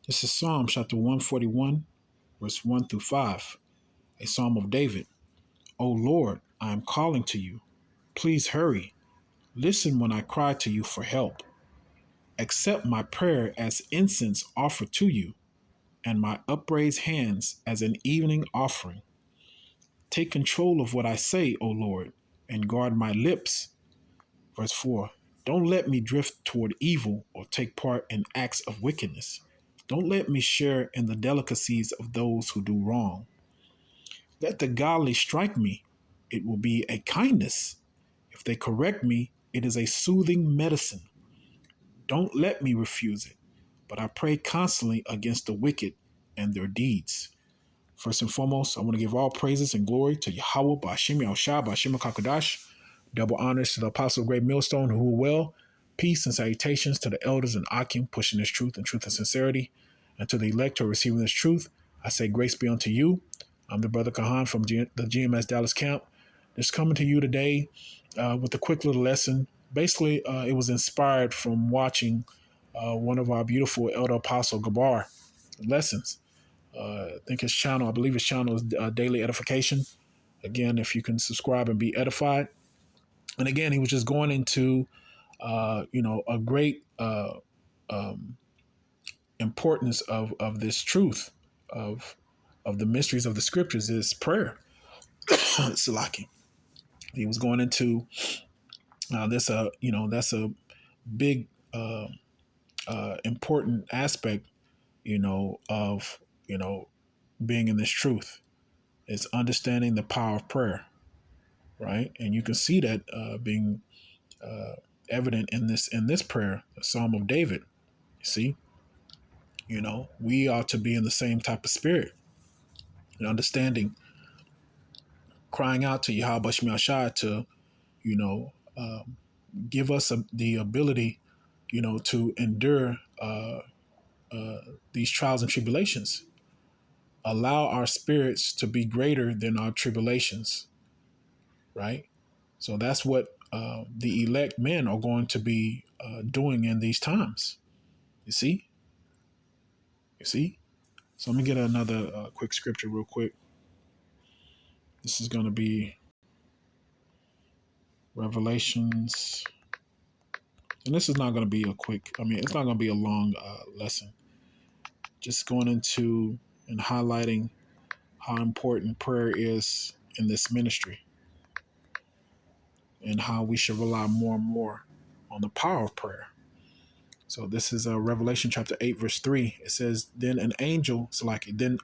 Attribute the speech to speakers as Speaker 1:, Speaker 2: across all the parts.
Speaker 1: This is Psalm chapter 141, verse 1 through 5, a psalm of David. O Lord, I am calling to you. Please hurry. Listen when I cry to you for help. Accept my prayer as incense offered to you, and my upraised hands as an evening offering. Take control of what I say, O Lord, and guard my lips. Verse 4. Don't let me drift toward evil or take part in acts of wickedness. Don't let me share in the delicacies of those who do wrong. Let the godly strike me. It will be a kindness. If they correct me, it is a soothing medicine. Don't let me refuse it, but I pray constantly against the wicked and their deeds. First and foremost, I want to give all praises and glory to Yahweh, Ba'ashim Yahushua, Ba'ashim Kakadash. Double honors to the Apostle of Great Millstone, who well. Peace and salutations to the elders in Akim, pushing this truth and truth and sincerity. And to the elect who are receiving this truth, I say grace be unto you. I'm the brother Kahan from the GMS Dallas camp. Just coming to you today with a quick little lesson. Basically, it was inspired from watching one of our beautiful elder apostle Gabar lessons. I think I believe his channel is Daily Edification. Again, if you can subscribe and be edified. And again, he was just going into, a great importance of this truth of the mysteries of the scriptures is prayer. Salaki. He was going into that's a big important aspect, of being in this truth. It's understanding the power of prayer, right? And you can see that being evident in this prayer, the Psalm of David. You see, we ought to be in the same type of spirit and understanding, crying out to Yahweh Shema Shai to, give us the ability, to endure these trials and tribulations. Allow our spirits to be greater than our tribulations, right? So that's what the elect men are going to be doing in these times. You see? You see? So let me get another quick scripture real quick. This is going to be Revelations. And this is not going to be it's not going to be a long lesson. Just going into and highlighting how important prayer is in this ministry and how we should rely more and more on the power of prayer. So this is Revelation chapter 8, verse 3. It says, then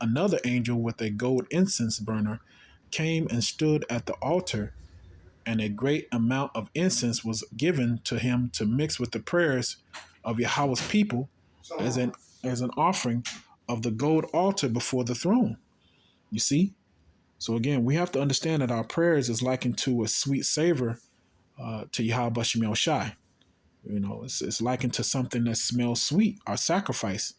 Speaker 1: another angel with a gold incense burner came and stood at the altar, and a great amount of incense was given to him to mix with the prayers of Yahweh's people as an offering of the gold altar before the throne. You see? So again, we have to understand that our prayers is likened to a sweet savor to Yahweh Bashim El Shai. It's likened to something that smells sweet. Our sacrifices,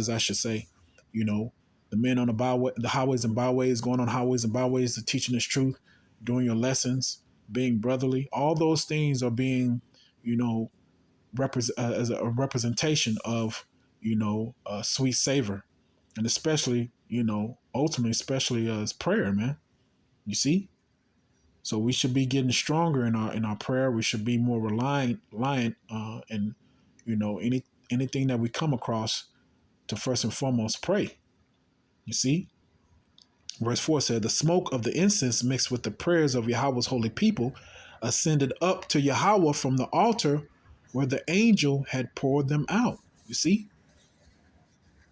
Speaker 1: I should say. The men on the highways and byways, going on highways and byways, to teaching this truth, doing your lessons, being brotherly. All those things are being, as a representation of, sweet savor, and especially, ultimately, especially as prayer, man. You see. So we should be getting stronger in our prayer. We should be more reliant, and anything that we come across to first and foremost pray. You see, verse 4 said, the smoke of the incense mixed with the prayers of Yahweh's holy people ascended up to Yahweh from the altar where the angel had poured them out. You see.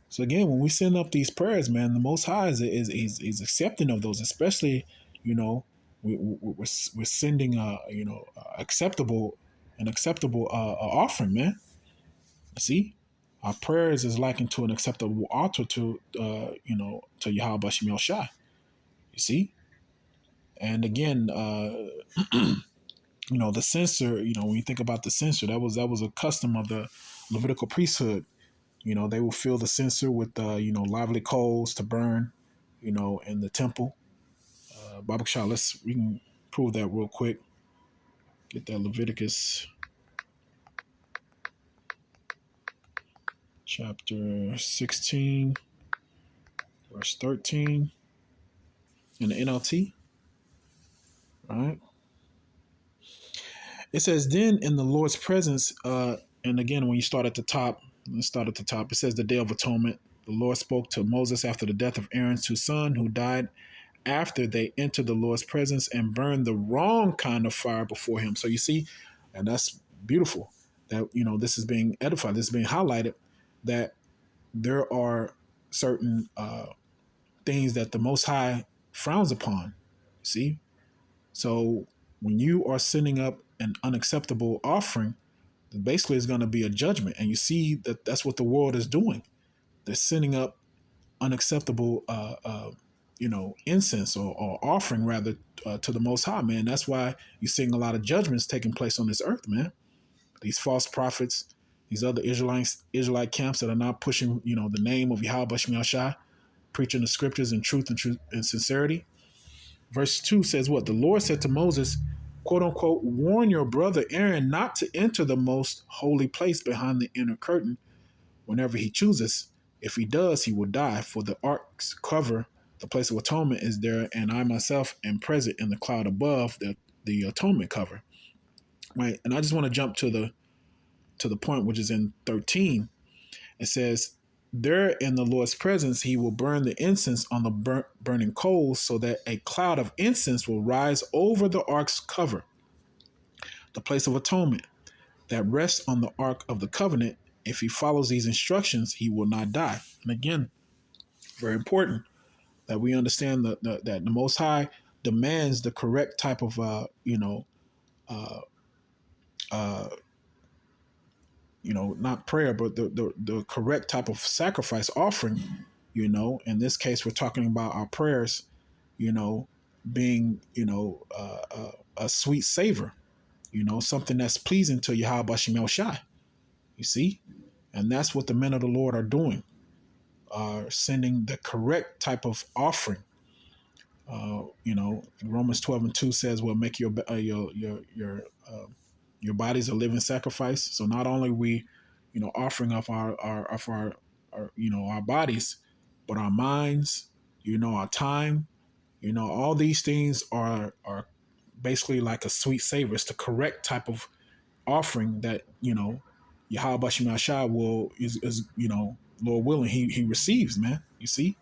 Speaker 1: So again, when we send up these prayers, man, the Most High is accepting of those, especially, we're sending an acceptable offering, man. See, our prayers is likened to an acceptable altar to to Yahweh Bashim El Shai. You see, and again, the censer. When you think about the censer, that was a custom of the Levitical priesthood. They will fill the censer with lively coals to burn, in the temple. Baba Shah, we can prove that real quick. Get that Leviticus chapter 16, verse 13 in the NLT, right? It says, then in the Lord's presence, and again, when you start at the top, let's start at the top. It says the Day of Atonement. The Lord spoke to Moses after the death of Aaron's two sons who died after they entered the Lord's presence and burned the wrong kind of fire before him. So you see, and that's beautiful that, this is being edified, this is being highlighted, that there are certain things that the Most High frowns upon. See? So when you are sending up an unacceptable offering, basically it's going to be a judgment. And you see that that's what the world is doing. They're sending up unacceptable, incense or offering rather to the Most High, man. That's why you're seeing a lot of judgments taking place on this earth, man. These false prophets, these other Israelite camps that are not pushing, the name of Yahweh Shemel Shai, preaching the scriptures in truth and sincerity. Verse 2 says what? The Lord said to Moses, quote unquote, warn your brother Aaron not to enter the most holy place behind the inner curtain whenever he chooses. If he does, he will die, for the ark's cover, the place of atonement, is there, and I myself am present in the cloud above the atonement cover. Right. And I just want to jump to the point which is in 13. It says, there in the Lord's presence, he will burn the incense on the burning coals so that a cloud of incense will rise over the ark's cover, the place of atonement, that rests on the ark of the covenant. If he follows these instructions, he will not die. And again, very important that we understand that the Most High demands the correct type of, not prayer, but the correct type of sacrifice offering. In this case, we're talking about our prayers, being, a sweet savor, something that's pleasing to Yahweh Shemel Shai. You see? And that's what the men of the Lord are doing, are sending the correct type of offering. Romans 12:2 says, well, make your bodies a living sacrifice. So not only we, offering up our bodies, but our minds, our time, all these things are basically like a sweet savor. It's the correct type of offering that, Yahweh Shemel Shai is Lord willing, he receives, man. You see?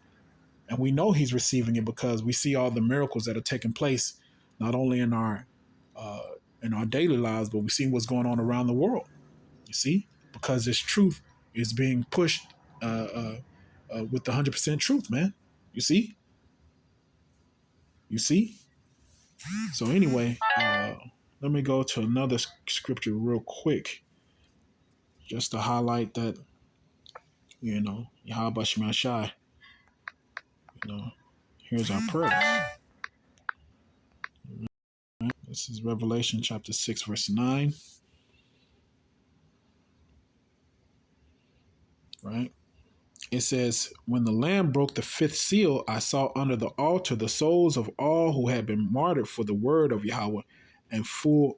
Speaker 1: And we know he's receiving it because we see all the miracles that are taking place, not only in our daily lives, but we see what's going on around the world. You see? Because this truth is being pushed with the 100% truth, man. You see? You see? So anyway, let me go to another scripture real quick, just to highlight that, Yahweh Shemel Shai, here's our prayers. This is Revelation chapter 6, verse 9. Right? It says, when the Lamb broke the fifth seal, I saw under the altar the souls of all who had been martyred for the word of Yahweh and for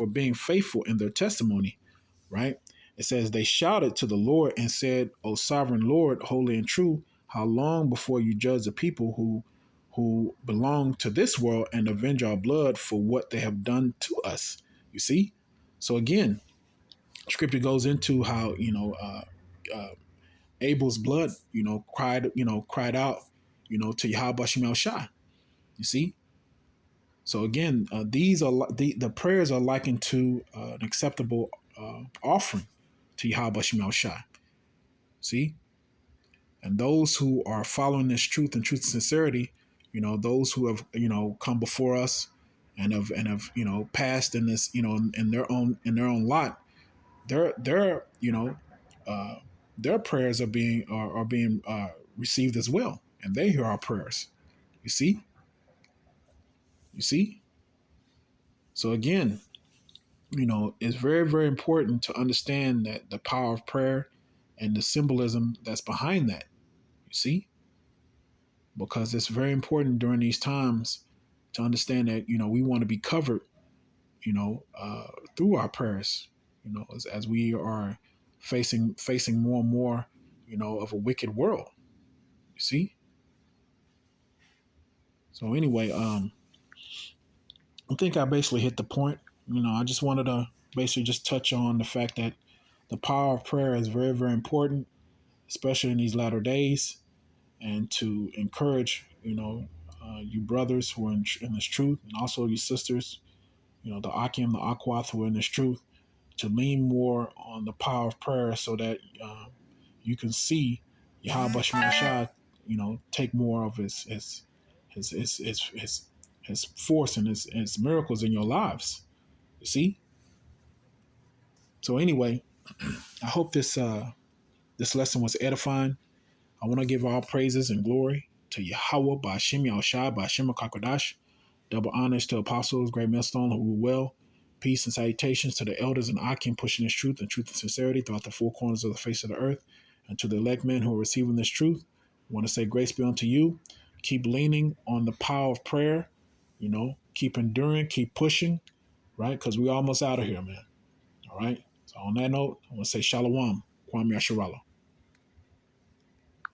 Speaker 1: being faithful in their testimony. Right? It says, they shouted to the Lord and said, O sovereign Lord, holy and true, how long before you judge the people who belong to this world and avenge our blood for what they have done to us? You see? So again, scripture goes into how, Abel's blood, cried out, to Yahweh Shemel Shai. You see? So again, these are the prayers are likened to an acceptable offering to Yahweh Shemel Shai. See? And those who are following this truth and sincerity, those who have, come before us and have, passed in this, in their own lot, their prayers are being received as well, and they hear our prayers. You see. So again, it's very, very important to understand that the power of prayer and the symbolism that's behind that. You see, because it's very important during these times to understand that we want to be covered, through our prayers, as we are facing more and more, of a wicked world. You see. So anyway, I think I basically hit the point. I just wanted to basically just touch on the fact that the power of prayer is very, very important, especially in these latter days, and to encourage, you brothers who are in this truth, and also you sisters, the Akim, the Akwath who are in this truth, to lean more on the power of prayer so that you can see Yahweh Shemashah, take more of his force and his miracles in your lives. You see? So anyway, I hope this lesson was edifying. I want to give all praises and glory to Yahweh by Hashem Yahushai by Hashem Kakadash. Double honors to apostles, great millstone who rule well. Peace and salutations to the elders and Akim pushing this truth and sincerity throughout the four corners of the face of the earth. And to the elect men who are receiving this truth, I want to say grace be unto you. Keep leaning on the power of prayer. Keep enduring, keep pushing, right? Because we're almost out of here, man. All right. So on that note, I want to say shalom, Kwame Asherallah.